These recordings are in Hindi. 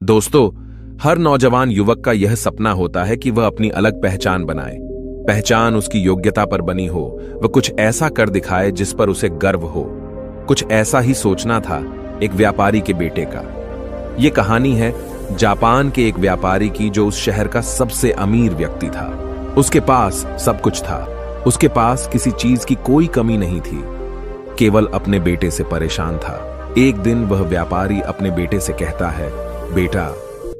दोस्तों, हर नौजवान युवक का यह सपना होता है कि वह अपनी अलग पहचान बनाए। पहचान उसकी योग्यता पर बनी हो, वह कुछ ऐसा कर दिखाए जिस पर उसे गर्व हो। कुछ ऐसा ही सोचना था एक व्यापारी के बेटे का। यह कहानी है जापान के एक व्यापारी की जो उस शहर का सबसे अमीर व्यक्ति था। उसके पास सब कुछ था। उसके पास किसी चीज की कोई कमी नहीं थी, केवल अपने बेटे से परेशान था। एक दिन वह व्यापारी अपने बेटे से कहता है, बेटा,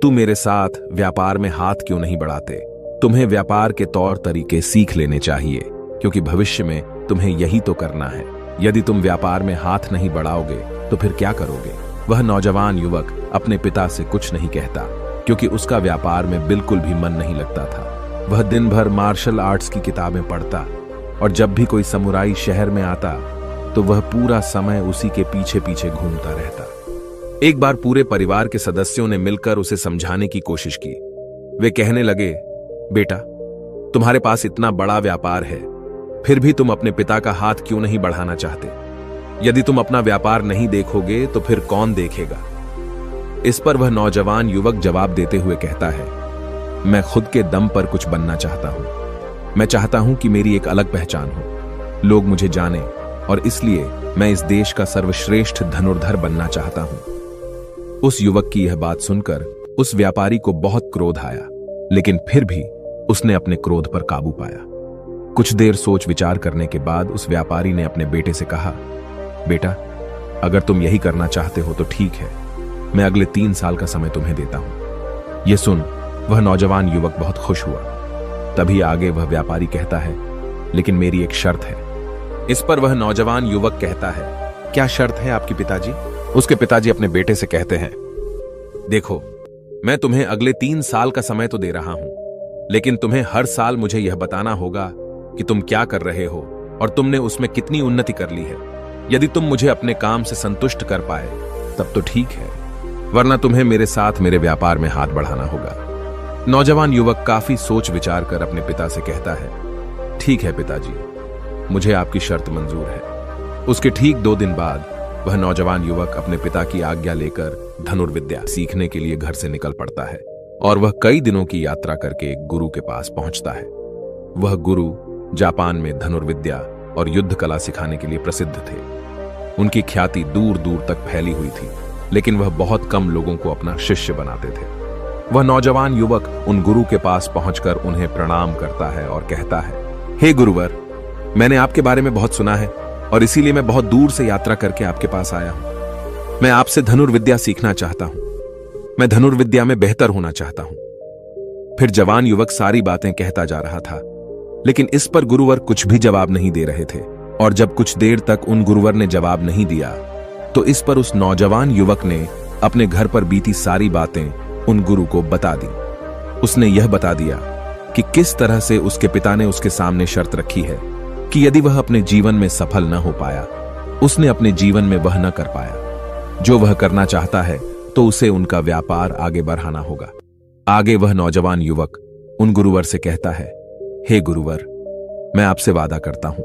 तू मेरे साथ व्यापार में हाथ क्यों नहीं बढ़ाते? तुम्हें व्यापार के तौर तरीके सीख लेने चाहिए, क्योंकि भविष्य में तुम्हें यही तो करना है। यदि तुम व्यापार में हाथ नहीं बढ़ाओगे तो फिर क्या करोगे? वह नौजवान युवक अपने पिता से कुछ नहीं कहता, क्योंकि उसका व्यापार में बिल्कुल भी मन नहीं लगता था। वह दिन भर मार्शल आर्ट्स की किताबें पढ़ता, और जब भी कोई समुराई शहर में आता तो वह पूरा समय उसी के पीछे पीछे घूमता रहता। एक बार पूरे परिवार के सदस्यों ने मिलकर उसे समझाने की कोशिश की। वे कहने लगे, बेटा, तुम्हारे पास इतना बड़ा व्यापार है, फिर भी तुम अपने पिता का हाथ क्यों नहीं बढ़ाना चाहते? यदि तुम अपना व्यापार नहीं देखोगे तो फिर कौन देखेगा? इस पर वह नौजवान युवक जवाब देते हुए कहता है, मैं खुद के दम पर कुछ बनना चाहता हूं। मैं चाहता हूं कि मेरी एक अलग पहचान हो, लोग मुझे जाने, और इसलिए मैं इस देश का सर्वश्रेष्ठ धनुर्धर बनना चाहता हूं। उस युवक की यह बात सुनकर उस व्यापारी को बहुत क्रोध आया, लेकिन फिर भी उसने अपने क्रोध पर काबू पाया। कुछ देर सोच विचार करने के बाद उस व्यापारी ने अपने बेटे से कहा, बेटा, अगर तुम यही करना चाहते हो तो ठीक है, मैं अगले 3 साल का समय तुम्हें देता हूं। यह सुन वह नौजवान युवक बहुत खुश हुआ। तभी आगे वह व्यापारी कहता है, लेकिन मेरी एक शर्त है। इस पर वह नौजवान युवक कहता है, क्या शर्त है आपकी पिताजी? उसके पिताजी अपने बेटे से कहते हैं, देखो, मैं तुम्हें अगले 3 साल का समय तो दे रहा हूं, लेकिन तुम्हें हर साल मुझे यह बताना होगा कि तुम क्या कर रहे हो और तुमने उसमें कितनी उन्नति कर ली है। यदि तुम मुझे अपने काम से संतुष्ट कर पाए तब तो ठीक है, वरना तुम्हें मेरे साथ मेरे व्यापार में हाथ बढ़ाना होगा। नौजवान युवक काफी सोच विचार कर अपने पिता से कहता है, ठीक है पिताजी, मुझे आपकी शर्त मंजूर है। उसके ठीक 2 दिन बाद वह नौजवान युवक अपने पिता की आज्ञा लेकर धनुर्विद्या सीखने के लिए घर से निकल पड़ता है, और वह कई दिनों की यात्रा करके एक गुरु के पास पहुंचता है। वह गुरु जापान में धनुर्विद्या और युद्ध कला सिखाने के लिए प्रसिद्ध थे। उनकी ख्याति दूर दूर तक फैली हुई थी, लेकिन वह बहुत कम लोगों को अपना शिष्य बनाते थे। वह नौजवान युवक उन गुरु के पास पहुंचकर उन्हें प्रणाम करता है और कहता है, हे गुरुवर, मैंने आपके बारे में बहुत सुना है और इसीलिए मैं बहुत दूर से यात्रा करके आपके पास आया हूं। मैं आपसे धनुर्विद्या सीखना चाहता हूं। मैं धनुर्विद्या में बेहतर होना चाहता हूं। फिर जवान युवक सारी बातें कहता जा रहा था, लेकिन इस पर गुरुवर कुछ भी जवाब नहीं दे रहे थे। और जब कुछ देर तक उन गुरुवर ने जवाब नहीं दिया तो इस पर उस नौजवान युवक ने अपने घर पर बीती सारी बातें उन गुरु को बता दी। उसने यह बता दिया कि किस तरह से उसके पिता ने उसके सामने शर्त रखी है कि यदि वह अपने जीवन में सफल न हो पाया, उसने अपने जीवन में वह न कर पाया जो वह करना चाहता है, तो उसे उनका व्यापार आगे बढ़ाना होगा। आगे वह नौजवान युवक उन गुरुवर से कहता है, हे गुरुवर, मैं आपसे वादा करता हूं,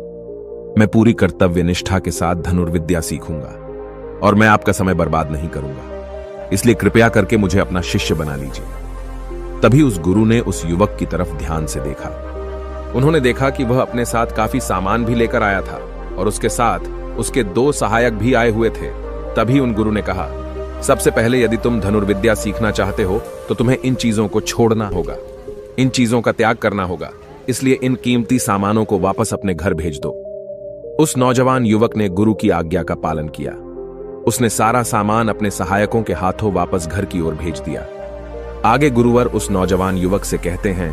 मैं पूरी कर्तव्य निष्ठा के साथ धनुर्विद्या सीखूंगा और मैं आपका समय बर्बाद नहीं करूंगा, इसलिए कृपया करके मुझे अपना शिष्य बना लीजिए। तभी उस गुरु ने उस युवक की तरफ ध्यान से देखा। उन्होंने देखा कि वह अपने साथ काफी सामान भी लेकर आया था और उसके साथ उसके 2 सहायक भी आए हुए थे। तभी उन गुरु ने कहा, सबसे पहले यदि तुम धनुर्विद्या सीखना चाहते हो तो तुम्हें इन चीजों को छोड़ना होगा, इन चीजों का त्याग करना होगा, इसलिए इन कीमती सामानों को वापस अपने घर भेज दो। उस नौजवान युवक ने गुरु की आज्ञा का पालन किया। उसने सारा सामान अपने सहायकों के हाथों वापस घर की ओर भेज दिया। आगे गुरुवर उस नौजवान युवक से कहते हैं,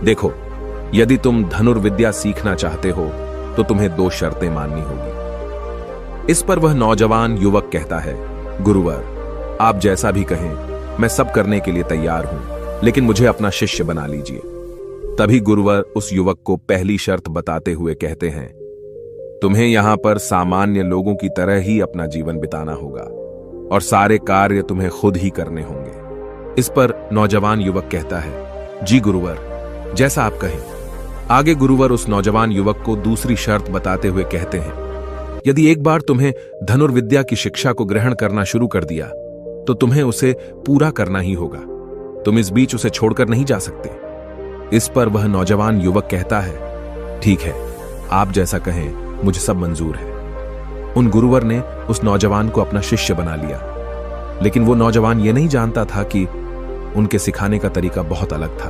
देखो, यदि तुम धनुर्विद्या सीखना चाहते हो तो तुम्हें 2 शर्तें माननी होगी। इस पर वह नौजवान युवक कहता है, गुरुवर, आप जैसा भी कहें, मैं सब करने के लिए तैयार हूं, लेकिन मुझे अपना शिष्य बना लीजिए। तभी गुरुवर उस युवक को पहली शर्त बताते हुए कहते हैं, तुम्हें यहां पर सामान्य लोगों की तरह ही अपना जीवन बिताना होगा और सारे कार्य तुम्हें खुद ही करने होंगे। इस पर नौजवान युवक कहता है, जी गुरुवर, जैसा आप कहें। आगे गुरुवर उस नौजवान युवक को दूसरी शर्त बताते हुए कहते हैं, यदि एक बार तुम्हें धनुर्विद्या की शिक्षा को ग्रहण करना शुरू कर दिया तो तुम्हें उसे पूरा करना ही होगा। तुम इस बीच उसे छोड़कर नहीं जा सकते। इस पर वह नौजवान युवक कहता है, ठीक है, आप जैसा कहें, मुझे सब मंजूर है। उन गुरुवर ने उस नौजवान को अपना शिष्य बना लिया, लेकिन वो नौजवान ये नहीं जानता था कि उनके सिखाने का तरीका बहुत अलग था।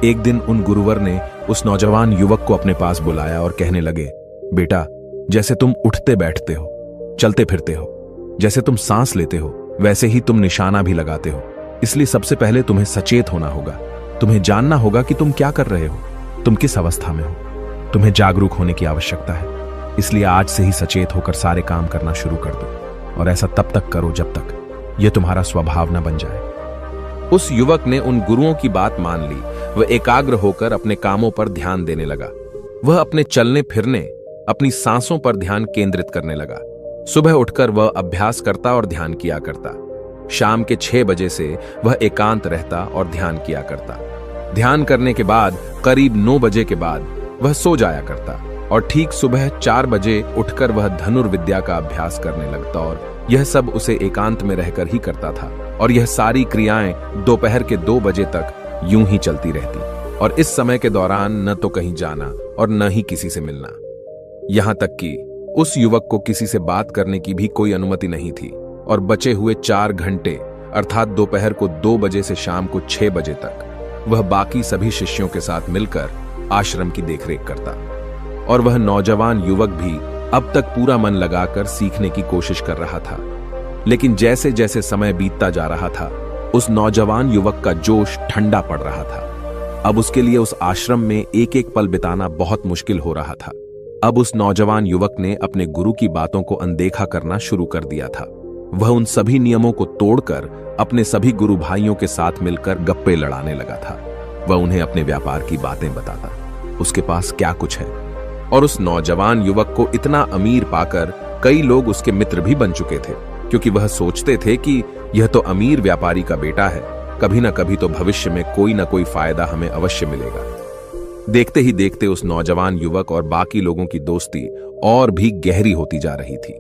एक दिन उन गुरुवर ने उस नौजवान युवक को अपने पास बुलाया और कहने लगे, बेटा, जैसे तुम उठते बैठते हो, चलते फिरते हो, जैसे तुम सांस लेते हो, वैसे ही तुम निशाना भी लगाते हो। इसलिए सबसे पहले तुम्हें सचेत होना होगा। तुम्हें जानना होगा कि तुम क्या कर रहे हो, तुम किस अवस्था में हो। तुम्हें जागरूक होने की आवश्यकता है। इसलिए आज से ही सचेत होकर सारे काम करना शुरू कर दो, और ऐसा तब तक करो जब तक यह तुम्हारा स्वभाव न बन जाए। उस युवक ने उन गुरुओं की बात मान ली। वह एकाग्र होकर अपने कामों पर ध्यान देने लगा। वह अपने चलने फिरने, अपनी सांसों पर ध्यान केंद्रित करने लगा। सुबह उठकर वह अभ्यास करता और ध्यान किया करता। शाम के 6 बजे से वह एकांत रहता और ध्यान किया करता। ध्यान करने के बाद करीब 9 बजे के बाद वह सो जाया करता और ठीक सुबह 4 बजे उठकर वह धनुर्विद्या का अभ्यास करने लगता, और यह सब उसे एकांत में रहकर ही करता था। और यह सारी क्रियाएं दोपहर के 2 बजे तक यूं ही चलती रहती, और इस समय के दौरान न तो कहीं जाना और न ही किसी से मिलना। यहां तक कि उस युवक को किसी से बात करने की भी कोई अनुमति नहीं थी, और बचे हुए 4 घंटे अर्थात दोपहर को 2 बजे से शाम को 6 बजे तक वह बाकी सभी शिष्यों के साथ मिलकर आश्रम की देखरेख करता। और वह नौजवान युवक भी अब तक पूरा मन लगाकर सीखने की कोशिश कर रहा था। लेकिन जैसे जैसे समय बीतता जा रहा था, उस नौजवान युवक का जोश ठंडा पड़ रहा था। अब उसके लिए उस आश्रम में एक एक पल बिताना बहुत मुश्किल हो रहा था। अब उस नौजवान युवक ने अपने गुरु की बातों को अनदेखा करना शुरू कर दिया था। वह उन सभी नियमों को तोड़कर अपने सभी गुरु भाइयों के साथ मिलकर गप्पे लड़ाने लगा था। वह उन्हें अपने व्यापार की बातें बताता, उसके पास क्या कुछ है। और उस नौजवान युवक को इतना अमीर पाकर कई लोग उसके मित्र भी बन चुके थे, क्योंकि वह सोचते थे कि यह तो अमीर व्यापारी का बेटा है, कभी ना कभी तो भविष्य में कोई ना कोई फायदा हमें अवश्य मिलेगा। देखते ही देखते उस नौजवान युवक और बाकी लोगों की दोस्ती और भी गहरी होती जा रही थी।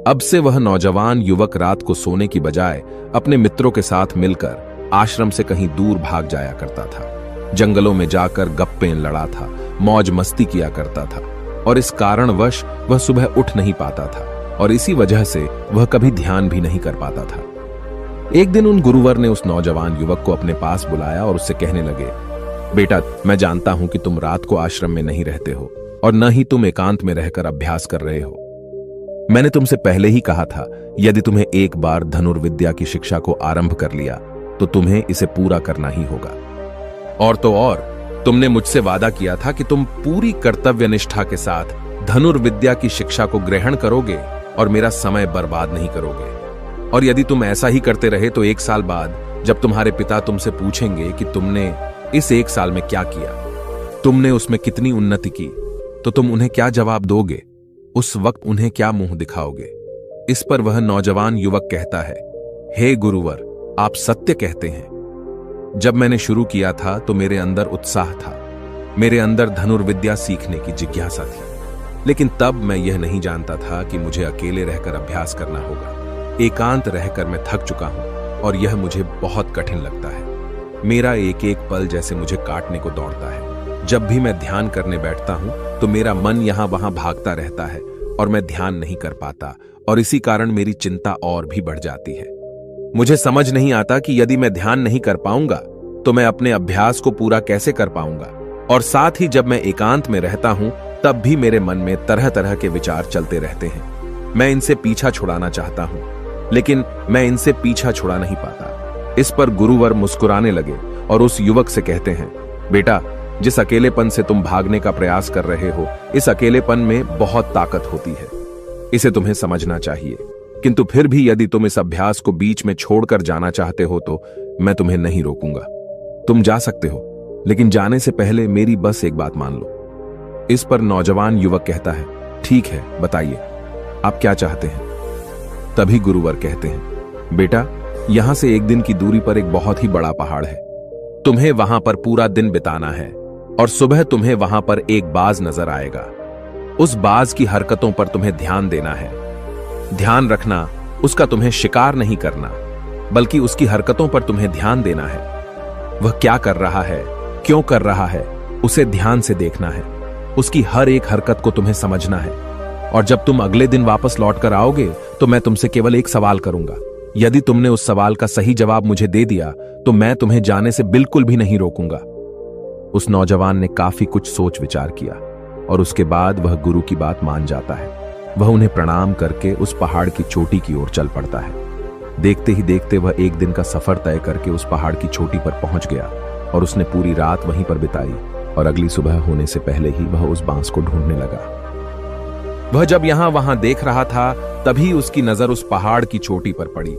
अब से वह नौजवान युवक रात को सोने की बजाय अपने मित्रों के साथ मिलकर आश्रम से कहीं दूर भाग जाया करता था। जंगलों में जाकर गप्पे लड़ा था, मौज मस्ती किया करता था, और इस कारणवश वह सुबह उठ नहीं पाता था, और इसी वजह से वह कभी ध्यान भी नहीं कर पाता था। एक दिन उन गुरुवर ने उस नौजवान युवक को अपने पास बुलाया और उससे कहने लगे, बेटा, मैं जानता हूं कि तुम रात को आश्रम में नहीं रहते हो और न ही तुम एकांत में रहकर अभ्यास कर रहे हो। मैंने तुमसे पहले ही कहा था, यदि तुम्हें एक बार धनुर्विद्या की शिक्षा को आरंभ कर लिया तो तुम्हें इसे पूरा करना ही होगा। और तो और, तुमने मुझसे वादा किया था कि तुम पूरी कर्तव्य निष्ठा के साथ धनुर्विद्या की शिक्षा को ग्रहण करोगे और मेरा समय बर्बाद नहीं करोगे। और यदि तुम ऐसा ही करते रहे तो 1 साल बाद जब तुम्हारे पिता तुमसे पूछेंगे कि तुमने इस 1 साल में क्या किया, तुमने उसमें कितनी उन्नति की, तो तुम उन्हें क्या जवाब दोगे? उस वक्त उन्हें क्या मुंह दिखाओगे? इस पर वह नौजवान युवक कहता है, हे गुरुवर, आप सत्य कहते हैं। जब मैंने शुरू किया था तो मेरे अंदर उत्साह था, मेरे अंदर धनुर्विद्या सीखने की जिज्ञासा थी, लेकिन तब मैं यह नहीं जानता था कि मुझे अकेले रहकर अभ्यास करना होगा। एकांत रहकर मैं थक चुका हूं और यह मुझे बहुत कठिन लगता है। मेरा एक एक पल जैसे मुझे काटने को दौड़ता है। जब भी मैं ध्यान करने बैठता हूं तो मेरा मन यहां वहां भागता रहता है और मैं ध्यान नहीं कर पाता, और इसी कारण मेरी चिंता और भी बढ़ जाती है। मुझे समझ नहीं आता कि यदि मैं ध्यान नहीं कर पाऊंगा तो मैं अपने अभ्यास को पूरा कैसे कर पाऊंगा। और साथ ही जब मैं एकांत में रहता हूं तब भी मेरे मन में तरह तरह के विचार चलते रहते हैं। मैं इनसे पीछा छुड़ाना चाहता हूं, लेकिन मैं इनसे पीछा छुड़ा नहीं पाता। इस पर गुरुवर मुस्कुराने लगे और उस युवक से कहते हैं, बेटा, जिस अकेलेपन से तुम भागने का प्रयास कर रहे हो, इस अकेलेपन में बहुत ताकत होती है। इसे तुम्हें समझना चाहिए। किंतु फिर भी यदि तुम इस अभ्यास को बीच में छोड़कर जाना चाहते हो तो मैं तुम्हें नहीं रोकूंगा। तुम जा सकते हो, लेकिन जाने से पहले मेरी बस एक बात मान लो। इस पर नौजवान युवक कहता है, ठीक है, बताइए, आप क्या चाहते हैं? तभी गुरुवर कहते हैं, बेटा, यहां से 1 दिन की दूरी पर एक बहुत ही बड़ा पहाड़ है। तुम्हें वहां पर पूरा दिन बिताना है और सुबह तुम्हें वहां पर एक बाज नजर आएगा। उस बाज की हरकतों पर तुम्हें ध्यान देना है। ध्यान रखना, उसका तुम्हें शिकार नहीं करना। बल्कि उसकी हरकतों पर तुम्हें ध्यान देना है। वह क्या कर रहा है, क्यों कर रहा है, उसे ध्यान से देखना है। उसकी हर एक हरकत को तुम्हें समझना है। और जब तुम अगले दिन वापस लौट कर आओगे तो मैं तुमसे केवल एक सवाल करूंगा। यदि तुमने उस सवाल का सही जवाब मुझे दे दिया तो मैं तुम्हें जाने से बिल्कुल भी नहीं रोकूंगा। उस नौजवान ने काफी कुछ सोच विचार किया और उसके बाद वह गुरु की बात मान जाता है। वह उन्हें प्रणाम करके उस पहाड़ की चोटी की ओर चल पड़ता है। देखते ही देखते वह एक दिन का सफर तय करके उस पहाड़ की चोटी पर पहुंच गया और उसने पूरी रात वहीं पर बिताई और अगली सुबह होने से पहले ही वह उस बांस को ढूंढने लगा। वह जब यहां वहां देख रहा था तभी उसकी नजर उस पहाड़ की चोटी पर पड़ी।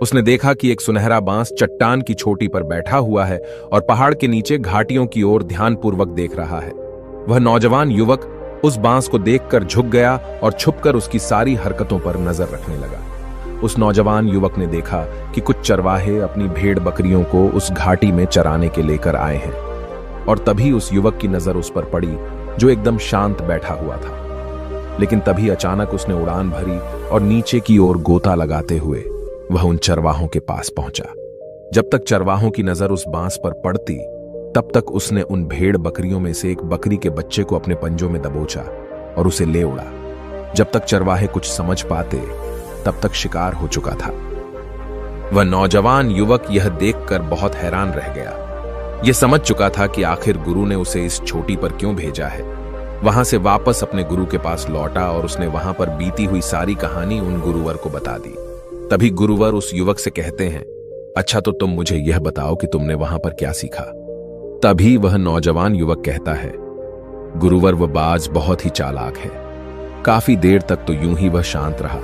उसने देखा कि एक सुनहरा बांस चट्टान की चोटी पर बैठा हुआ है और पहाड़ के नीचे घाटियों की ओर ध्यानपूर्वक देख रहा है। वह नौजवान युवक उस बांस को देखकर झुक गया और छुपकर उसकी सारी हरकतों पर नजर रखने लगा। उस नौजवान युवक ने देखा कि कुछ चरवाहे अपनी भेड़ बकरियों को उस घाटी में चराने के लेकर आए हैं और तभी उस युवक की नजर उस पर पड़ी जो एकदम शांत बैठा हुआ था। लेकिन तभी अचानक उसने उड़ान भरी और नीचे की ओर गोता लगाते हुए वह उन चरवाहों के पास पहुंचा। जब तक चरवाहों की नजर उस बांस पर पड़ती तब तक उसने उन भेड़ बकरियों में से एक बकरी के बच्चे को अपने पंजों में दबोचा और उसे ले उड़ा। जब तक चरवाहे कुछ समझ पाते तब तक शिकार हो चुका था। वह नौजवान युवक यह देखकर बहुत हैरान रह गया। यह समझ चुका था कि आखिर गुरु ने उसे इस चोटी पर क्यों भेजा है। वहां से वापस अपने गुरु के पास लौटा और उसने वहां पर बीती हुई सारी कहानी उन गुरुवर को बता दी। तभी गुरुवर उस युवक से कहते हैं, अच्छा तो तुम मुझे यह बताओ कि तुमने वहां पर क्या सीखा। तभी वह नौजवान युवक कहता है, गुरुवर वह बाज बहुत ही चालाक है। काफी देर तक तो यूं ही वह शांत रहा,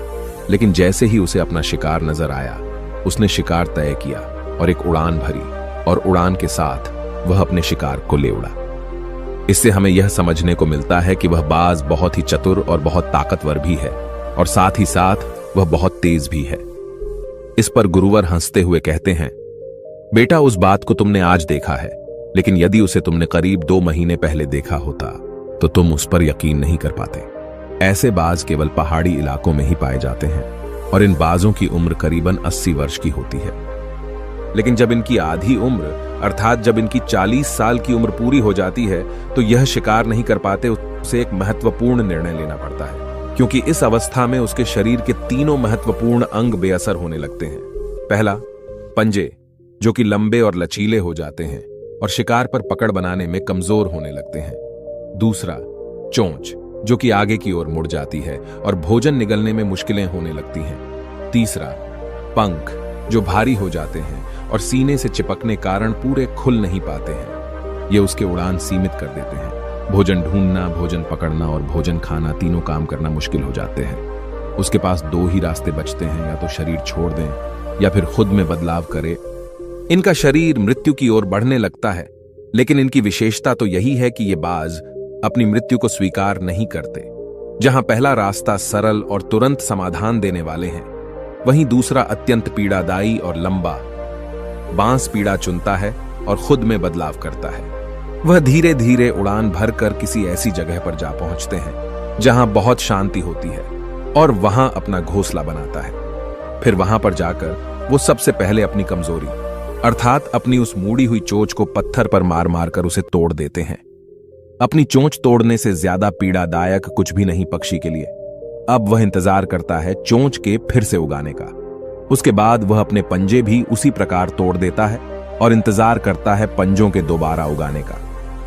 लेकिन जैसे ही उसे अपना शिकार नजर आया उसने शिकार तय किया और एक उड़ान भरी और उड़ान के साथ वह अपने शिकार को ले उड़ा। इससे हमें यह समझने को मिलता है कि वह बाज बहुत ही चतुर और बहुत ताकतवर भी है और साथ ही साथ वह बहुत तेज भी है। इस पर गुरुवर हंसते हुए कहते हैं, बेटा उस बात को तुमने आज देखा है, लेकिन यदि उसे तुमने करीब 2 महीने पहले देखा होता तो तुम उस पर यकीन नहीं कर पाते। ऐसे बाज केवल पहाड़ी इलाकों में ही पाए जाते हैं और इन बाजों की उम्र करीबन 80 वर्ष की होती है। लेकिन जब इनकी आधी उम्र अर्थात जब इनकी 40 साल की उम्र पूरी हो जाती है तो यह शिकार नहीं कर पाते। उसे एक महत्वपूर्ण निर्णय लेना पड़ता है, क्योंकि इस अवस्था में उसके शरीर के तीनों महत्वपूर्ण अंग बेअसर होने लगते हैं। पहला, पंजे, जो कि लंबे और लचीले हो जाते हैं और शिकार पर पकड़ बनाने में कमजोर होने लगते हैं। दूसरा, चोंच, जो कि आगे की ओर मुड़ जाती है और भोजन निगलने में मुश्किलें होने लगती हैं। तीसरा, पंख, जो भारी हो जाते हैं और सीने से चिपकने कारण पूरे खुल नहीं पाते हैं। ये उसके उड़ान सीमित कर देते हैं। भोजन ढूंढना, भोजन पकड़ना और भोजन खाना तीनों काम करना मुश्किल हो जाते हैं। उसके पास 2 ही रास्ते बचते हैं, या तो शरीर छोड़ दें या फिर खुद में बदलाव करे। इनका शरीर मृत्यु की ओर बढ़ने लगता है, लेकिन इनकी विशेषता तो यही है कि ये बाज अपनी मृत्यु को स्वीकार नहीं करते। जहां पहला रास्ता सरल और तुरंत समाधान देने वाले हैं, वहीं दूसरा अत्यंत पीड़ादायी और लंबा बांस पीड़ा चुनता है और खुद में बदलाव करता है। वह धीरे धीरे उड़ान भरकर किसी ऐसी जगह पर जा पहुंचते हैं जहां बहुत शांति होती है और वहां अपना घोंसला बनाता है। फिर वहां पर जाकर वो सबसे पहले अपनी कमजोरी अर्थात अपनी उस मुड़ी हुई चोंच को पत्थर पर मार मार कर उसे तोड़ देते हैं। अपनी चोंच तोड़ने से ज्यादा पीड़ादायक कुछ भी नहीं पक्षी के लिए। अब वह इंतजार करता है चोंच के फिर से उगाने का। उसके बाद वह अपने पंजे भी उसी प्रकार तोड़ देता है और इंतजार करता है पंजों के दोबारा उगाने का।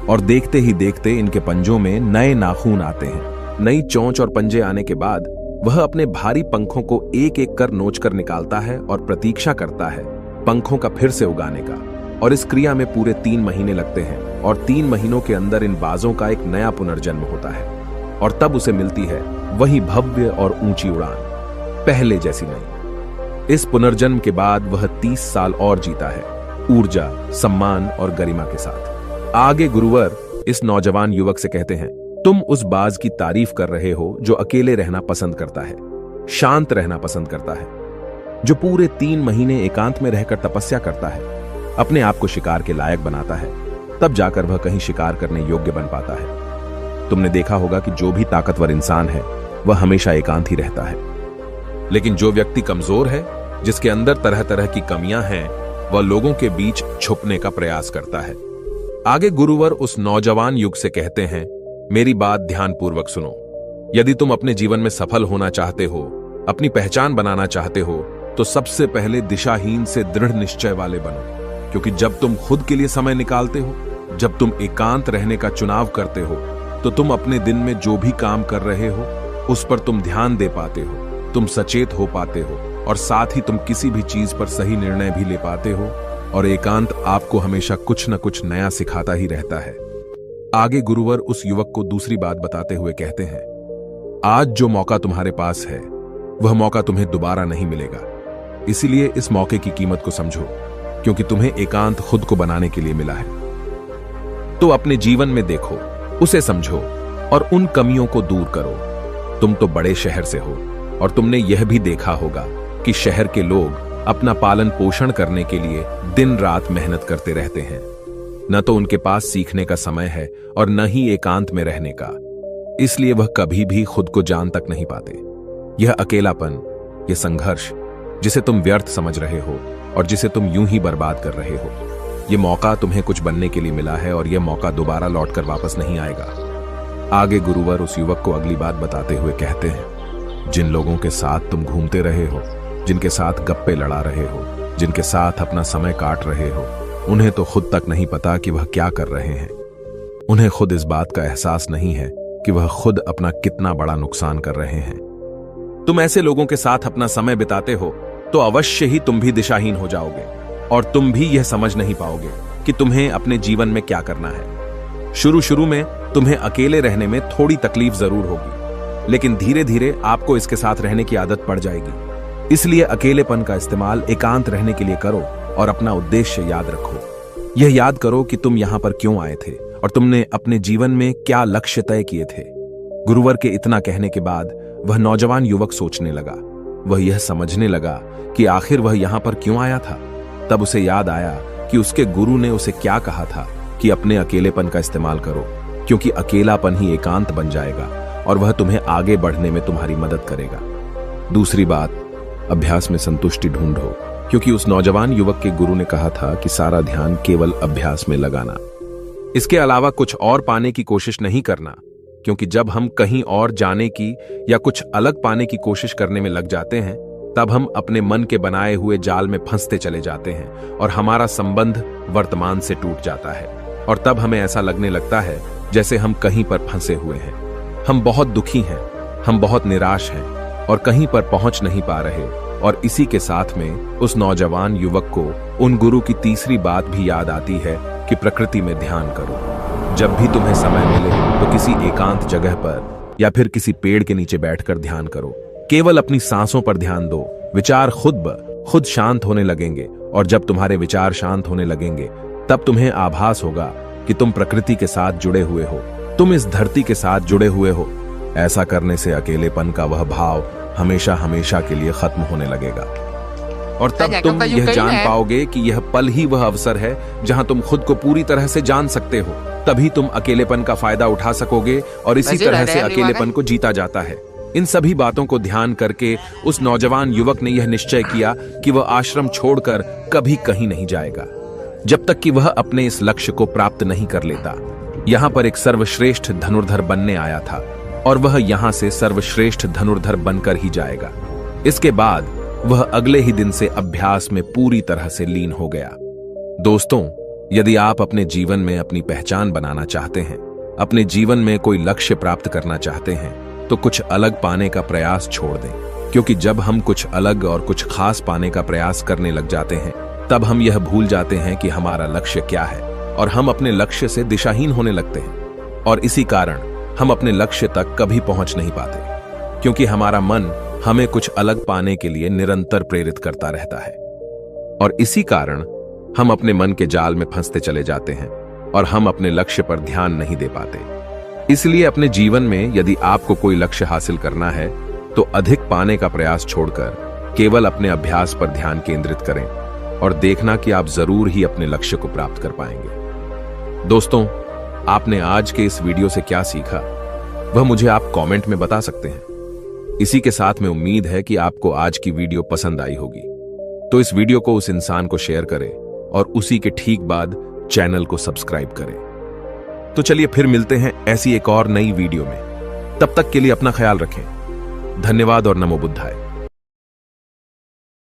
और देखते ही देखते इनके पंजों में नए नाखून आते हैं। नई चोंच और पंजे आने के बाद वह अपने भारी पंखों को एक एक कर नोचकर निकालता है और प्रतीक्षा करता है पंखों का फिर से उगाने का। और इस क्रिया में पूरे 3 महीने लगते हैं और 3 महीनों के अंदर इन बाजों का एक नया पुनर्जन्म होता है और तब उसे मिलती है वही भव्य और ऊंची उड़ान, पहले जैसी नहीं। इस पुनर्जन्म के बाद वह 30 साल और जीता है, ऊर्जा, सम्मान और गरिमा के साथ। आगे गुरुवर इस नौजवान युवक से कहते हैं, तुम उस बाज की तारीफ कर रहे हो जो अकेले रहना पसंद करता है, शांत रहना पसंद करता है, जो पूरे 3 महीने एकांत में रहकर तपस्या करता है, अपने आप को शिकार के लायक बनाता है, तब जाकर वह कहीं शिकार करने योग्य बन पाता है। तुमने देखा होगा कि जो भी ताकतवर इंसान है वह हमेशा एकांत ही रहता है, लेकिन जो व्यक्ति कमजोर है जिसके अंदर तरह तरह की कमियां हैं, वह लोगों के बीच छुपने का प्रयास करता है। आगे गुरुवर उस नौजवान युग से कहते हैं, मेरी बात ध्यानपूर्वक सुनो। यदि तुम अपने जीवन में सफल होना चाहते हो, अपनी पहचान बनाना चाहते हो, तो सबसे पहले दिशाहीन से दृढ़ निश्चय वाले बनो। क्योंकि जब तुम खुद के लिए समय निकालते हो, जब तुम एकांत रहने का चुनाव करते हो, तो तुम अपने दिन में जो भी काम कर रहे हो उस पर तुम ध्यान दे पाते हो, तुम सचेत हो पाते हो, और साथ ही तुम किसी भी चीज पर सही निर्णय भी ले पाते हो। और एकांत आपको हमेशा कुछ न कुछ नया सिखाता ही रहता है। आगे गुरुवर उस युवक को दूसरी बात बताते हुए कहते हैं, आज जो मौका तुम्हारे पास है वह मौका तुम्हें दोबारा नहीं मिलेगा। इसीलिए इस मौके की कीमत को समझो, क्योंकि तुम्हें एकांत खुद को बनाने के लिए मिला है। तो अपने जीवन में देखो, उसे समझो और उन कमियों को दूर करो। तुम तो बड़े शहर से हो और तुमने यह भी देखा होगा कि शहर के लोग अपना पालन पोषण करने के लिए दिन रात मेहनत करते रहते हैं। न तो उनके पास सीखने का समय है और न ही एकांत में रहने का। इसलिए वह कभी भी खुद को जान तक नहीं पाते। यह अकेलापन, यह संघर्ष जिसे तुम व्यर्थ समझ रहे हो और जिसे तुम यूं ही बर्बाद कर रहे हो, यह मौका तुम्हें कुछ बनने के लिए मिला है और यह मौका दोबारा लौटकर वापस नहीं आएगा। आगे गुरुवर उस युवक को अगली बात बताते हुए कहते हैं, जिन लोगों के साथ तुम घूमते रहे हो, जिनके साथ गप्पे लड़ा रहे हो, जिनके साथ अपना समय काट रहे हो, उन्हें तो खुद तक नहीं पता कि वह क्या कर रहे हैं। उन्हें खुद इस बात का एहसास नहीं है कि वह खुद अपना कितना बड़ा नुकसान कर रहे हैं। तुम ऐसे लोगों के साथ अपना समय बिताते हो तो अवश्य ही तुम भी दिशाहीन हो जाओगे और तुम भी यह समझ नहीं पाओगे कि तुम्हें अपने जीवन में क्या करना है। शुरू शुरू में तुम्हें अकेले रहने में थोड़ी तकलीफ जरूर होगी, लेकिन धीरे धीरे आपको इसके साथ रहने की आदत पड़ जाएगी। इसलिए अकेलेपन का इस्तेमाल एकांत रहने के लिए करो और अपना उद्देश्य याद रखो। यह याद करो कि तुम यहां पर क्यों आए थे और तुमने अपने जीवन में क्या लक्ष्य तय किए थे। गुरुवर के इतना कहने के बाद वह नौजवान युवक सोचने लगा। वह यह समझने लगा कि आखिर वह यहां पर क्यों आया था। तब उसे याद आया कि उसके गुरु ने उसे क्या कहा था कि अपने अकेलेपन का इस्तेमाल करो, क्योंकि अकेलापन ही एकांत बन जाएगा और वह तुम्हें आगे बढ़ने में तुम्हारी मदद करेगा। दूसरी बात, अभ्यास में संतुष्टि ढूंढो, क्योंकि उस नौजवान युवक के गुरु ने कहा था कि सारा ध्यान केवल अभ्यास में लगाना, इसके अलावा कुछ और पाने की कोशिश नहीं करना। क्योंकि जब हम कहीं और जाने की या कुछ अलग पाने की कोशिश करने में लग जाते हैं, तब हम अपने मन के बनाए हुए जाल में फंसते चले जाते हैं और हमारा संबंध वर्तमान से टूट जाता है। और तब हमें ऐसा लगने लगता है जैसे हम कहीं पर फंसे हुए हैं, हम बहुत दुखी हैं, हम बहुत निराश हैं और कहीं पर पहुंच नहीं पा रहे। और इसी के साथ में उस नौजवान युवक को उन गुरु की तीसरी बात भी याद आती है कि प्रकृति में ध्यान करो। जब भी तुम्हें समय मिले तो किसी एकांत जगह पर या फिर किसी पेड़ के नीचे बैठकर ध्यान करो। केवल अपनी सांसों पर ध्यान दो। विचार खुद शांत होने लगेंगे और जब तुम्हारे विचार शांत होने लगेंगे तब तुम्हें आभास होगा कि तुम प्रकृति के साथ जुड़े हुए हो, तुम इस धरती के साथ जुड़े हुए हो। ऐसा करने से अकेलेपन का वह भाव हमेशा हमेशा के लिए खत्म होने लगेगा और तब तुम यह जान पाओगे कि यह पल ही वह अवसर है जहां तुम खुद को पूरी तरह से जान सकते हो। तभी तुम अकेलेपन का फायदा उठा सकोगे और इसी तरह से अकेलेपन को जीता जाता है। इन सभी बातों को ध्यान करके उस नौजवान युवक ने यह निश्चय किया कि वह आश्रम छोड़कर कभी कहीं नहीं जाएगा जब तक कि वह अपने इस लक्ष्य को प्राप्त नहीं कर लेता। यहां पर एक सर्वश्रेष्ठ धनुर्धर बनने आया था और वह यहां से सर्वश्रेष्ठ धनुर्धर बनकर ही जाएगा। इसके बाद वह अगले ही दिन से अभ्यास में पूरी तरह से लीन हो गया। दोस्तों, यदि आप अपने जीवन में अपनी पहचान बनाना चाहते हैं, अपने जीवन में कोई लक्ष्य प्राप्त करना चाहते हैं, तो कुछ अलग पाने का प्रयास छोड़ दें। क्योंकि जब हम कुछ अलग और कुछ खास पाने का प्रयास करने लग जाते हैं, तब हम यह भूल जाते हैं कि हमारा लक्ष्य क्या है और हम अपने लक्ष्य से दिशाहीन होने लगते हैं। और इसी कारण हम अपने लक्ष्य तक कभी पहुंच नहीं पाते, क्योंकि हमारा मन हमें कुछ अलग पाने के लिए निरंतर प्रेरित करता रहता है। और इसी कारण हम अपने मन के जाल में फंसते चले जाते हैं और हम अपने लक्ष्य पर ध्यान नहीं दे पाते। इसलिए अपने जीवन में यदि आपको कोई लक्ष्य हासिल करना है तो अधिक पाने का प्रयास छोड़कर केवल अपने अभ्यास पर ध्यान केंद्रित करें और देखना कि आप जरूर ही अपने लक्ष्य को प्राप्त कर पाएंगे। दोस्तों, आपने आज के इस वीडियो से क्या सीखा वह मुझे आप कमेंट में बता सकते हैं। इसी के साथ में उम्मीद है कि आपको आज की वीडियो पसंद आई होगी। तो इस वीडियो को उस इंसान को शेयर करें और उसी के ठीक बाद चैनल को सब्सक्राइब करें। तो चलिए फिर मिलते हैं ऐसी एक और नई वीडियो में। तब तक के लिए अपना ख्याल रखें। धन्यवाद और नमो बुद्धाय।